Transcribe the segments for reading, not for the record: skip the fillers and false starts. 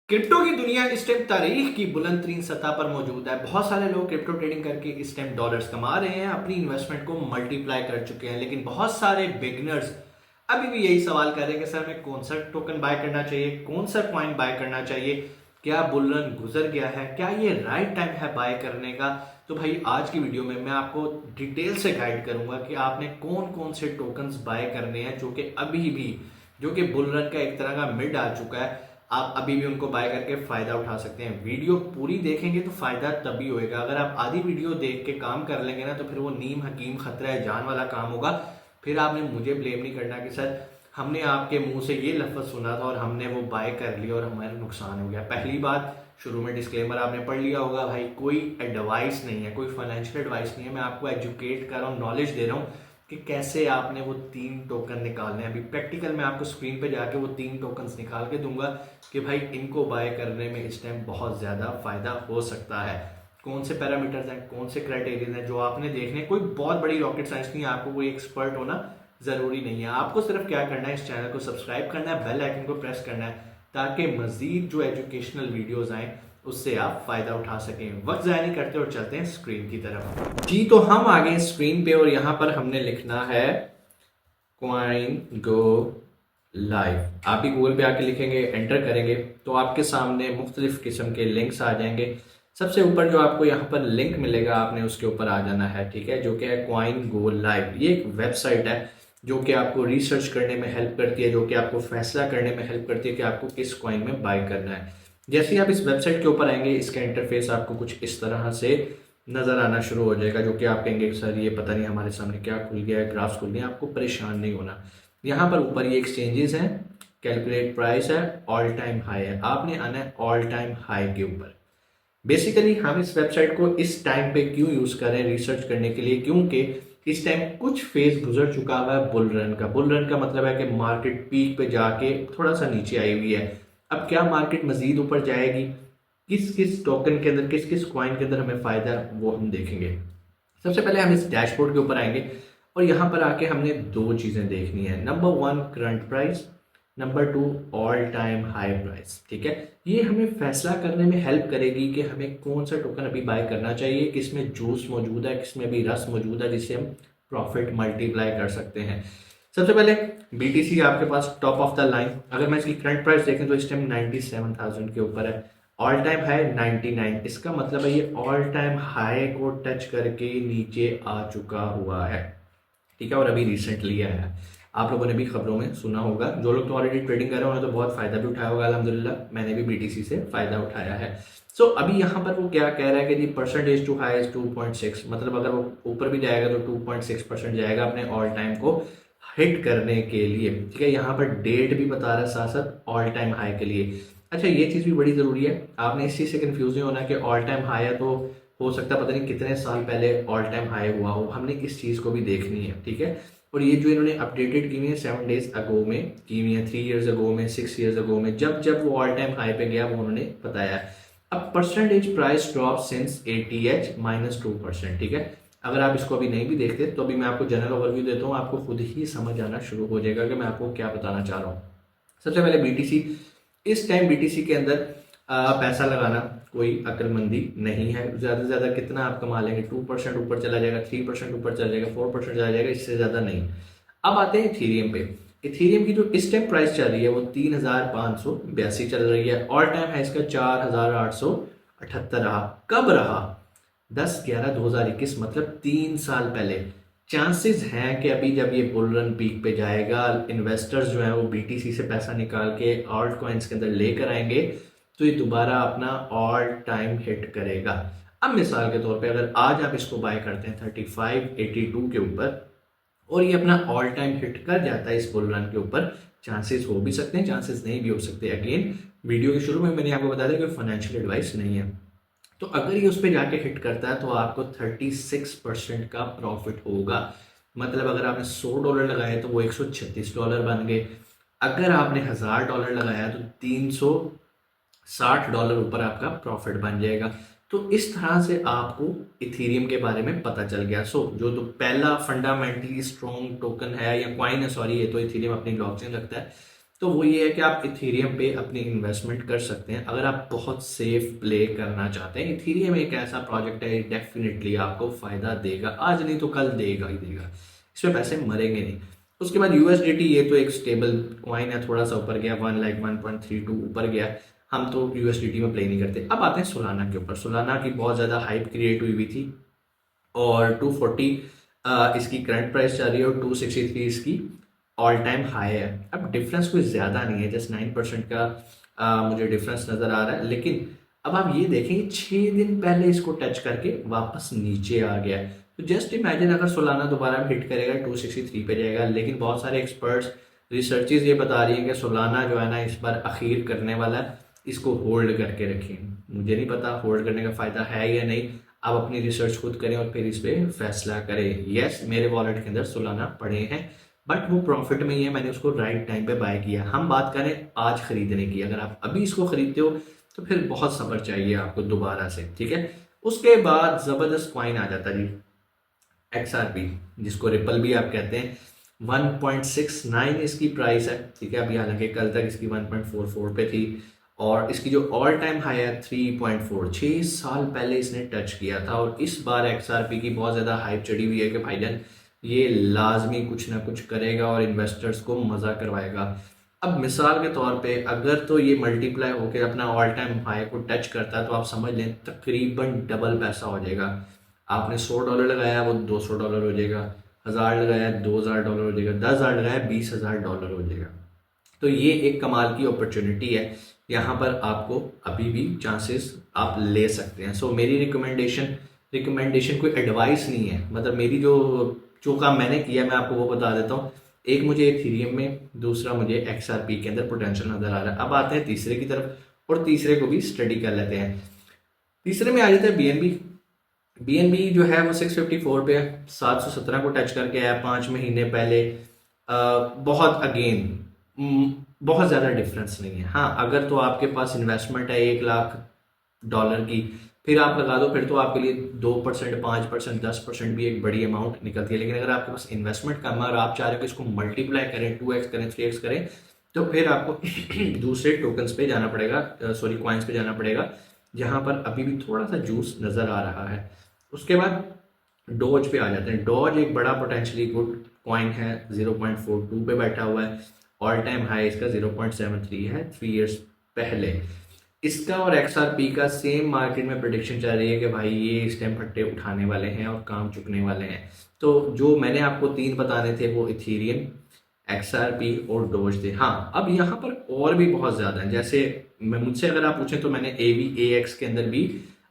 Crypto की दुनिया इस टाइम तारीख की बुलंद तरीन सतह पर मौजूद है। बहुत सारे लोग क्रिप्टो ट्रेडिंग करके इस टाइम डॉलर्स कमा रहे हैं, अपनी इन्वेस्टमेंट को मल्टीप्लाई कर चुके हैं। लेकिन बहुत सारे बिगिनर्स अभी भी यही सवाल कर रहे हैं कि सर हमें कौन सा टोकन बाय करना चाहिए, कौन सा कॉइन बाय करना चाहिए, क्या बुल रन गुजर गया है, क्या ये राइट टाइम है बाय करने का। तो भाई आज की वीडियो में मैं आपको डिटेल से गाइड करूंगा कि आपने कौन कौन से टोकन्स बाय करने हैं जो कि अभी भी जो कि बुल रन का एक तरह का मिड आ चुका है, आप अभी भी उनको बाय करके फायदा उठा सकते हैं। वीडियो पूरी देखेंगे तो फायदा तभी होएगा। अगर आप आधी वीडियो देख के काम कर लेंगे ना तो फिर वो नीम हकीम खतरा है जान वाला काम होगा। फिर आपने मुझे ब्लेम नहीं करना कि सर हमने आपके मुंह से ये लफ्ज सुना था और हमने वो बाय कर लिया और हमारा नुकसान हो गया। पहली बात, शुरू में डिस्क्लेमर आपने पढ़ लिया होगा, भाई कोई एडवाइस नहीं है, कोई फाइनेंशियल एडवाइस नहीं है। मैं आपको एजुकेट कर रहा हूँ, नॉलेज दे रहा हूँ कि कैसे आपने वो 3 टोकन निकालने हैं। अभी प्रैक्टिकल मैं आपको स्क्रीन पे जाके वो 3 टोकन्स निकाल के दूंगा कि भाई इनको बाय करने में इस टाइम बहुत ज़्यादा फायदा हो सकता है। कौन से पैरामीटर्स हैं, कौन से क्राइटेरिया हैं जो आपने देखने। कोई बहुत बड़ी रॉकेट साइंस नहीं है, आपको कोई एक्सपर्ट होना ज़रूरी नहीं है। आपको सिर्फ क्या करना है, इस चैनल को सब्सक्राइब करना है, बेल आइकन को प्रेस करना है ताकि मजीद जो एजुकेशनल वीडियोज़ आएँ उससे आप फायदा उठा सकें। वक्त ज़ाया नहीं करते और चलते हैं स्क्रीन की तरफ। जी तो हम आ गए स्क्रीन पे और यहाँ पर हमने लिखना है कॉइन गो लाइव। आप भी गूगल पे आके लिखेंगे, एंटर करेंगे तो आपके सामने मुख्तलिफ किस्म के लिंक्स आ जाएंगे। सबसे ऊपर जो आपको यहाँ पर लिंक मिलेगा आपने उसके ऊपर आ जाना है, ठीक है, जो कि है कॉइन गो लाइव। ये एक वेबसाइट है जो कि आपको रिसर्च करने में हेल्प करती है, जो कि आपको फैसला करने में हेल्प करती है कि आपको किस कॉइन में बाय करना है। जैसे ही आप इस वेबसाइट के ऊपर आएंगे इसका इंटरफेस आपको कुछ इस तरह से नज़र आना शुरू हो जाएगा, जो कि आप कहेंगे सर ये पता नहीं हमारे सामने क्या खुल गया है, ग्राफ्स खुल गए हैं। आपको परेशान नहीं होना। यहाँ पर ऊपर ये एक्सचेंजेस हैं, कैलकुलेट प्राइस है, ऑल टाइम हाई है, आपने आना है ऑल टाइम हाई के ऊपर। बेसिकली हम इस वेबसाइट को इस टाइम पे क्यों यूज कर रहे हैं रिसर्च करने के लिए, क्योंकि इस टाइम कुछ फेज गुजर चुका हुआ है बुल रन का। बुल रन का मतलब है कि मार्केट पीक पे जाके थोड़ा सा नीचे आई हुई है। अब क्या मार्केट मजीद ऊपर जाएगी, किस किस टोकन के अंदर, किस किस कॉइन के अंदर हमें फायदा है वो हम देखेंगे। सबसे पहले हम इस डैशबोर्ड के ऊपर आएंगे और यहाँ पर आके हमने 2 चीज़ें देखनी है। Number 1 current price, number 2 all time high price, ठीक है। ये हमें फैसला करने में हेल्प करेगी कि हमें कौन सा टोकन अभी बाय करना चाहिए, किसमें जूस मौजूद है, किसमें अभी रस मौजूद है जिससे हम प्रॉफिट मल्टीप्लाई कर सकते हैं। सबसे पहले BTC आपके पास टॉप ऑफ द लाइन। अगर मैं इसकी करंट प्राइस देखें तो इस टाइम 97,000 के ऊपर है, ऑल टाइम हाई 99। इसका मतलब है ये ऑल टाइम हाई को टच करके नीचे आ चुका हुआ है, ठीक है, और अभी रिसेंटली आया है। आप लोगों ने भी खबरों में सुना होगा, जो लोग तो ऑलरेडी ट्रेडिंग कर रहे हैं उन्होंने तो बहुत फायदा भी उठाया होगा अल्हम्दुलिल्लाह। मैंने भी BTC से फायदा उठाया है। सो अभी यहाँ पर वो क्या कह रहा है कि जी परसेंटेज टू हाई 2.6, मतलब अगर वो ऊपर भी जाएगा तो 2.6% जाएगा अपने ऑल टाइम को हिट करने के लिए, ठीक है। यहाँ पर डेट भी बता रहा है साथ साथ ऑल टाइम हाई के लिए। अच्छा ये चीज़ भी बड़ी ज़रूरी है, आपने इस चीज़ से कंफ्यूज नहीं होना कि ऑल टाइम हाई है तो हो सकता है पता नहीं कितने साल पहले ऑल टाइम हाई हुआ हो। हमने इस चीज़ को भी देखनी है, ठीक है। और ये जो इन्होंने अपडेटेड की हुई है 7 डेज अगो में की हुई है, 3 ईयर्स अगो में, 6 ईयर्स अगो में, जब जब वो ऑल टाइम हाई पे गया वो उन्होंने बताया है। अब percentage price drop since ATH -2%, ठीक है। अगर आप इसको अभी नहीं भी देखते तो अभी मैं आपको जनरल ओवरव्यू देता हूँ, आपको खुद ही समझ आना शुरू हो जाएगा कि मैं आपको क्या बताना चाह रहा हूँ। सबसे पहले BTC, इस टाइम BTC के अंदर पैसा लगाना कोई अक्लमंदी नहीं है। ज़्यादा से ज़्यादा कितना आप कमा लेंगे, 2% ऊपर चला जाएगा, 3% ऊपर चला जाएगा, 4% चला जाएगा, इससे ज़्यादा नहीं। अब आते हैं इथीरियम पे। इथीरियम की जो इस टाइम प्राइस चल रही है वो 3,582 चल रही है। ऑल टाइम है इसका 4,878 रहा। कब रहा? 10/11/2021, मतलब 3 साल पहले। चांसेस हैं कि अभी जब ये बुल रन पीक पे जाएगा, इन्वेस्टर्स जो हैं वो BTC से पैसा निकाल के ऑल्ट कॉइन्स के अंदर लेकर आएंगे तो ये दोबारा अपना ऑल टाइम हिट करेगा। अब मिसाल के तौर पे अगर आज आप इसको बाय करते हैं 3582 के ऊपर और ये अपना ऑल टाइम हिट कर जाता है इस बुल रन के ऊपर, चांसेस हो भी सकते हैं, चांसेस नहीं भी हो सकते। अगेन वीडियो के शुरू में मैंने आपको बताया था कि फाइनेंशियल एडवाइस नहीं है। तो अगर ये उस पर जाके हिट करता है तो आपको 36% का प्रॉफिट होगा। मतलब अगर आपने $100 लगाए तो वो $136 बन गए। अगर आपने $1000 लगाया तो $360 ऊपर आपका प्रॉफिट बन जाएगा। तो इस तरह से आपको इथीरियम के बारे में पता चल गया। सो जो तो पहला फंडामेंटली स्ट्रॉन्ग टोकन है या कॉइन है, सॉरी, ये तो इथीरियम अपनी ब्लॉकचेन रखता है। तो वो ये है कि आप इथेरियम पे अपनी इन्वेस्टमेंट कर सकते हैं अगर आप बहुत सेफ प्ले करना चाहते हैं। इथेरियम एक ऐसा प्रोजेक्ट है, डेफिनेटली आपको फायदा देगा, आज नहीं तो कल देगा ही देगा, इसमें पैसे मरेंगे नहीं। उसके बाद यूएसडीटी, ये तो एक स्टेबल कॉइन है, थोड़ा सा ऊपर गया 1,1.32 ऊपर गया, हम तो यूएसडीटी में प्ले नहीं करते। अब आते हैं सोलाना के ऊपर। सोलाना की बहुत ज़्यादा हाइप क्रिएट हुई थी और 240 इसकी करंट प्राइस जा रही है और 263 इसकी ऑल टाइम हाई है। अब डिफरेंस कोई ज़्यादा नहीं है, जस्ट 9% का मुझे डिफरेंस नज़र आ रहा है। लेकिन अब आप ये देखें 6 दिन पहले इसको टच करके वापस नीचे आ गया है। तो जस्ट इमेजिन अगर सोलाना दोबारा हिट करेगा 263 पे जाएगा। लेकिन बहुत सारे एक्सपर्ट्स, रिसर्चेज ये बता रही हैं कि सोलाना जो है ना इस बार अखीर करने वाला है, इसको होल्ड करके रखें। मुझे नहीं पता होल्ड करने का फ़ायदा है या नहीं, आप अपनी रिसर्च खुद करें और फिर इस पर फैसला करें। यस, मेरे वॉलेट के अंदर सोलाना पड़े हैं बट वो प्रॉफिट में ही है, मैंने उसको राइट टाइम पे बाय किया। हम बात करें आज खरीदने की, अगर आप अभी इसको खरीदते हो तो फिर बहुत सब्र चाहिए आपको दोबारा से, ठीक है। उसके बाद ज़बरदस्त कॉइन आ जाता है जी, XRP, जिसको रिपल भी आप कहते हैं। 1.69 इसकी प्राइस है, ठीक है। अभी हालांकि कल तक इसकी 1.44 पे थी और इसकी जो ऑल टाइम हाई है 3.4, 6 साल पहले इसने टच किया था। और इस बार XRP की बहुत ज़्यादा हाइप चढ़ी हुई है कि भाईजान ये लाजमी कुछ ना कुछ करेगा और इन्वेस्टर्स को मज़ा करवाएगा। अब मिसाल के तौर पे अगर तो ये मल्टीप्लाई होकर अपना ऑल टाइम हाई को टच करता है तो आप समझ लें तकरीबन डबल पैसा हो जाएगा। आपने $100 लगाया वो $200 हो जाएगा, 1000 लगाया $2000 हो जाएगा, 10,000 लगाया $20,000 हो जाएगा। तो ये एक कमाल की अपॉर्चुनिटी है, यहाँ पर आपको अभी भी चांसेस आप ले सकते हैं। सो मेरी रिकमेंडेशन कोई एडवाइस नहीं है, मतलब मेरी जो काम मैंने किया मैं आपको वो बता देता हूँ। एक मुझे इथेरियम में, दूसरा मुझे XRP के अंदर पोटेंशियल नजर आ रहा है। अब आते हैं तीसरे की तरफ और तीसरे को भी स्टडी कर लेते हैं। तीसरे में आ जाता है BNB। BNB जो है वो 654 पे 717 को टच करके आया 5 महीने पहले। बहुत बहुत ज़्यादा डिफरेंस नहीं है। हाँ, अगर तो आपके पास इन्वेस्टमेंट है $1,00,000 की, फिर आप लगा दो, फिर तो आपके लिए 2%, 5%, 10% भी एक बड़ी अमाउंट निकलती है। लेकिन अगर आपके पास इन्वेस्टमेंट कम है और आप चाह रहे हो कि इसको मल्टीप्लाई करें, 2x करें, 3x करें, तो फिर आपको दूसरे टोकन्स पे जाना पड़ेगा, सॉरी कॉइन्स पे जाना पड़ेगा, जहाँ पर अभी भी थोड़ा सा जूस नज़र आ रहा है। उसके बाद डॉज पे आ जाते हैं। डॉज एक बड़ा पोटेंशियली गुड कॉइन है, 0.42 पे बैठा हुआ है। ऑल टाइम हाई इसका 0.73 है 3 इयर्स पहले। इसका और XRP का सेम मार्केट में प्रेडिक्शन चल रही है कि भाई ये इस टाइम फट्टे उठाने वाले हैं और काम चुकने वाले हैं। तो जो मैंने आपको 3 बताने थे वो इथेरियम, XRP और डोज थे। हाँ, अब यहाँ पर और भी बहुत ज़्यादा है। जैसे मुझसे अगर आप पूछें तो मैंने AVAX के अंदर भी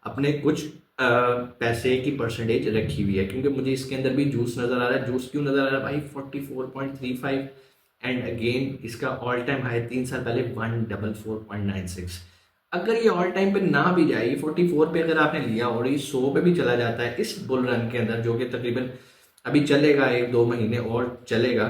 अपने कुछ पैसे की परसेंटेज रखी हुई है, क्योंकि मुझे इसके अंदर भी जूस नज़र आ रहा है। जूस क्यों नज़र आ रहा है भाई? 44.35 एंड अगेन इसका ऑल टाइम हाई 3 साल पहले 144.96। अगर ये ऑल टाइम पे ना भी जाए, 44 पे अगर आपने लिया और ये 100 पे भी चला जाता है इस बुल रन के अंदर, जो कि तकरीबन अभी चलेगा 1-2 महीने और चलेगा,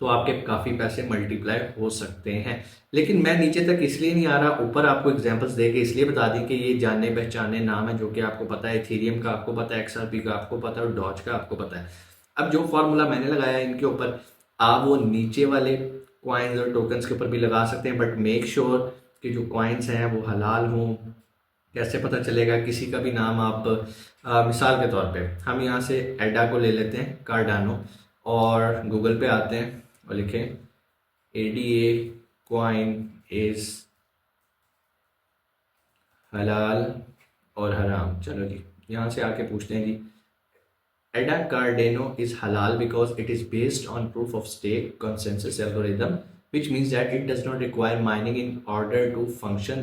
तो आपके काफ़ी पैसे मल्टीप्लाई हो सकते हैं। लेकिन मैं नीचे तक इसलिए नहीं आ रहा, ऊपर आपको एग्जांपल्स दे के इसलिए बता दी कि ये जाने पहचाने नाम है जो कि आपको पता है। इथेरियम का आपको पता है, XRP का आपको पता है और डॉज का आपको पता है। अब जो फॉर्मूला मैंने लगाया इनके ऊपर, आप वो नीचे वाले कॉइन्स और टोकन्स के ऊपर भी लगा सकते हैं, बट मेक श्योर कि जो कॉइन्स हैं वो हलाल हों। कैसे पता चलेगा? किसी का भी नाम आप मिसाल के तौर पे हम यहाँ से एडा को ले लेते हैं, कार्डानो, और गूगल पे आते हैं और लिखें ADA कॉइन इज हलाल और हराम। चलो जी, यहाँ से आके पूछते हैं जी, एडा कार्डेनो इज हलाल because it is based on proof of stake consensus algorithm, which means that it does not require mining in order to function.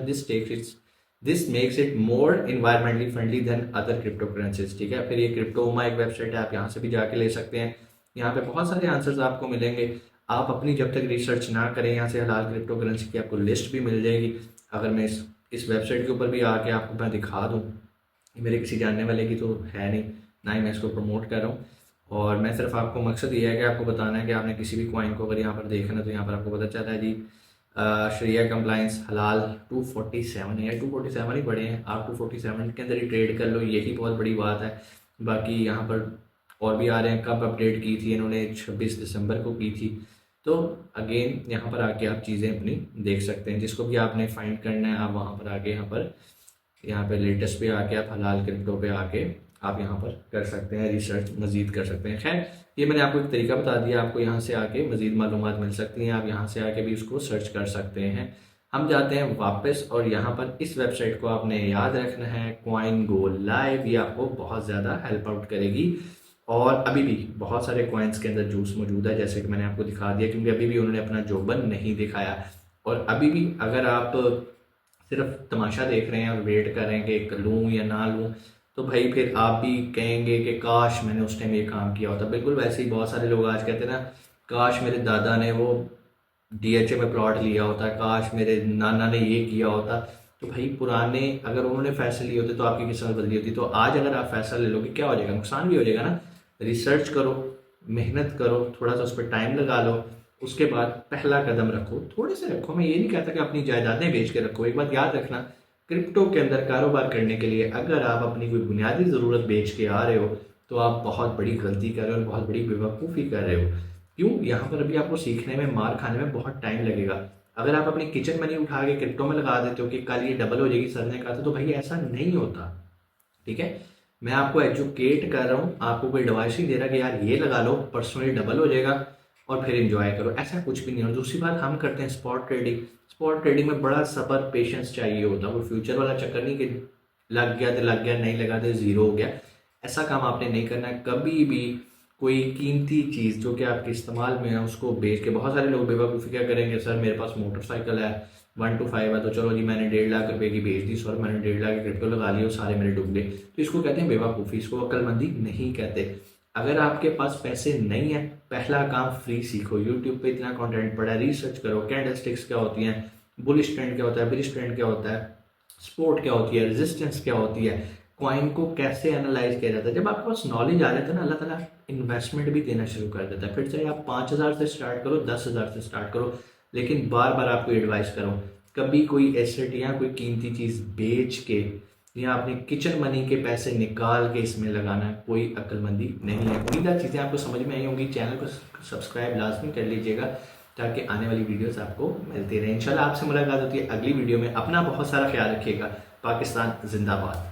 This makes it more environmentally friendly than other cryptocurrencies। ठीक है, फिर ये क्रिप्टोमा एक website है, आप यहाँ से भी जाके ले सकते हैं। यहाँ पे बहुत सारे आंसर्स आपको मिलेंगे। आप अपनी जब तक रिसर्च ना करें, यहाँ से हलाल क्रिप्टो करेंसी की आपको लिस्ट भी मिल जाएगी। अगर मैं इस वेबसाइट के ऊपर भी आके आपको मैं दिखा दूँ, मेरे किसी जानने वाले की तो है नहीं, ना ही मैं इसको प्रमोट कर रहा हूँ, और मैं सिर्फ आपको मकसद ये है कि आपको बताना है कि आपने किसी भी कॉइन को अगर यहाँ पर देखना तो यहाँ पर आपको पता चलता है जी शरिया कंप्लाइंस हलाल 247 है, 247 ही बड़े हैं, आप 247 के अंदर ही ट्रेड कर लो, यही बहुत बड़ी बात है। बाकी यहाँ पर और भी आ रहे हैं। कब अपडेट की थी इन्होंने? 26 दिसंबर को की थी। तो अगेन यहाँ पर आके आप चीज़ें अपनी देख सकते हैं, जिसको भी आपने फाइंड करना है आप वहाँ पर आके यहाँ पे लेटेस्ट पे आके आप हलाल क्रिप्टो पे आके आप यहाँ पर कर सकते हैं, रिसर्च मज़ीद कर सकते हैं। खैर ये मैंने आपको एक तरीका बता दिया, आपको यहाँ से आके मज़ीद मालूमात मिल सकती हैं, आप यहाँ से आके भी उसको सर्च कर सकते हैं। हम जाते हैं वापस और यहाँ पर इस वेबसाइट को आपने याद रखना है, कॉइन गो लाइव। ये आपको बहुत ज़्यादा हेल्प आउट करेगी और अभी भी बहुत सारे कॉइन्स के अंदर जूस मौजूद है, जैसे कि मैंने आपको दिखा दिया, क्योंकि अभी भी उन्होंने अपना जोबन नहीं दिखाया। और अभी भी अगर आप सिर्फ तमाशा देख रहे हैं और वेट कर रहे हैं कि लूँ या ना लूँ, तो भाई फिर आप भी कहेंगे कि काश मैंने उस टाइम ये काम किया होता। बिल्कुल वैसे ही बहुत सारे लोग आज कहते हैं ना, काश मेरे दादा ने वो डीएचए में प्लॉट लिया होता, काश मेरे नाना ने ये किया होता। तो भाई पुराने अगर उन्होंने फैसले लिए होते तो आपकी किस्मत बदली होती। तो आज अगर आप फैसला ले लोगे क्या हो जाएगा, नुकसान भी हो जाएगा ना। रिसर्च करो, मेहनत करो, थोड़ा सा उस पर टाइम लगा लो, उसके बाद पहला कदम रखो, थोड़े से रखो। मैं ये नहीं कहता कि अपनी जायदादें बेच के रखो। एक बात याद रखना, क्रिप्टो के अंदर कारोबार करने के लिए अगर आप अपनी कोई बुनियादी ज़रूरत बेच के आ रहे हो तो आप बहुत बड़ी गलती कर रहे हो और बहुत बड़ी बेवकूफ़ी कर रहे हो। क्यों? यहाँ पर अभी आपको सीखने में, मार खाने में बहुत टाइम लगेगा। अगर आप अपनी किचन मनी उठा के क्रिप्टो में लगा देते हो कि कल ये डबल हो जाएगी, सर ने कहा था, तो भाई ऐसा नहीं होता। ठीक है, मैं आपको एजुकेट कर रहा हूँ, आपको कोई एडवाइस नहीं दे रहा कि यार ये लगा लो पर्सनली डबल हो जाएगा और फिर एंजॉय करो, ऐसा कुछ भी नहीं। और दूसरी बात, हम करते हैं स्पॉट ट्रेडिंग। स्पॉट ट्रेडिंग में बड़ा सब्र, पेशेंस चाहिए होता है। वो फ्यूचर वाला चक्कर नहीं कि लग गया तो लग गया, नहीं लगा तो जीरो हो गया। ऐसा काम आपने नहीं करना है कभी भी। कोई कीमती चीज़ जो कि आपके इस्तेमाल में है उसको बेच के, बहुत सारे लोग बेवकूफ़ी क्या करेंगे, सर मेरे पास मोटरसाइकिल है 1 to 5 है तो चलो जी मैंने 1.5 लाख रुपए की बेच दी, सर मैंने 1.5 लाख की क्रिप्टो लगा ली और सारे मेरे डूब गए। तो इसको कहते हैं बेवकूफ़ी, इसको अक्लमंदी नहीं कहते। अगर आपके पास पैसे नहीं है, पहला काम फ्री सीखो। यूट्यूब पे इतना कंटेंट पड़ा है, रिसर्च करो, कैंडल स्टिक्स क्या होती हैं, बुलिश ट्रेंड क्या होता है, बेरिश ट्रेंड क्या होता है, सपोर्ट क्या होती है, रेजिस्टेंस क्या होती है, कॉइन को कैसे एनालाइज किया जाता है। जब आपके पास नॉलेज आ जाता है ना, अल्लाह ताला इन्वेस्टमेंट भी देना शुरू कर देता है। फिर चाहे आप 5,000 से स्टार्ट करो, 10,000 से स्टार्ट करो, लेकिन बार बार आपको एडवाइस करो, कभी कोई एसेट या कोई कीमती चीज़ बेच के या अपनी किचन मनी के पैसे निकाल के इसमें लगाना कोई अक्लमंदी नहीं है। उम्मीद है चीज़ें आपको समझ में आई होंगी। चैनल को सब्सक्राइब लाजमी कर लीजिएगा ताकि आने वाली वीडियोस आपको मिलती रहे। इंशाल्लाह आपसे मुलाकात होती है अगली वीडियो में। अपना बहुत सारा ख्याल रखिएगा। पाकिस्तान जिंदाबाद।